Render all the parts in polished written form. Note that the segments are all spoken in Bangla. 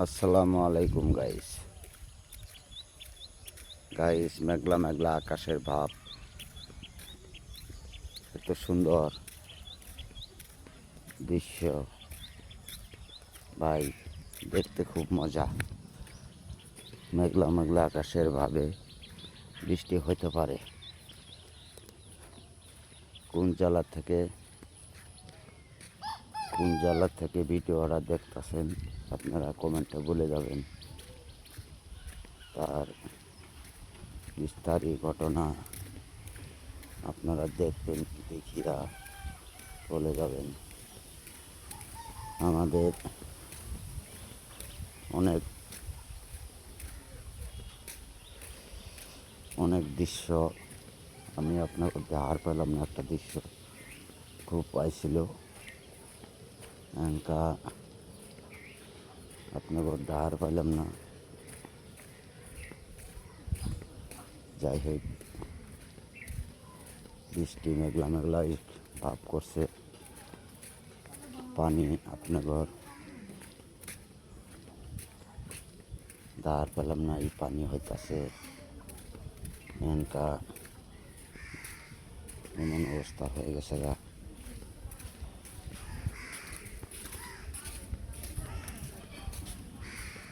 আসসালামু আলাইকুম গাইস। মেঘলা মেঘলা আকাশের ভাব, এত সুন্দর দৃশ্য ভাই, দেখতে খুব মজা। মেঘলা মেঘলা আকাশের ভাবে বৃষ্টি হতে পারে। কোন জেলা থেকে ভিডিওটা দেখতেছেন আপনারা কমেন্টে বলে যাবেন। তার বিস্তারিত ঘটনা আপনারা দেখবেন, দেখিয়া বলে যাবেন। আমাদের অনেক অনেক দৃশ্য আমি আপনাকে দেখার পেলাম না। একটা দৃশ্য খুব পাইছিল, এনকা আপনাকে দেখার পাইলাম না। যাই হোক, বৃষ্টি মেঘলা মেঘলা ভাব করছে, পানি আপনার দেখার পেলাম না। এই পানি হইতাছে, এনকা এমন অবস্থা হয়ে গেছে গা।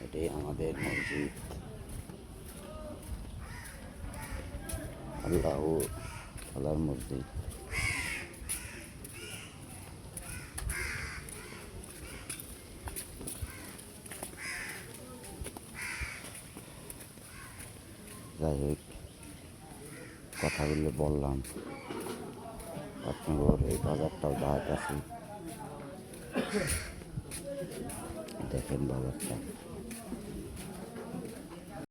এটাই আমাদের মসজিদ, আল্লাহর মসজিদ। যাই হোক, কথাগুলো বললাম, আপনার এই বাজারটাও দেখাচ্ছি, দেখেন বাজারটা।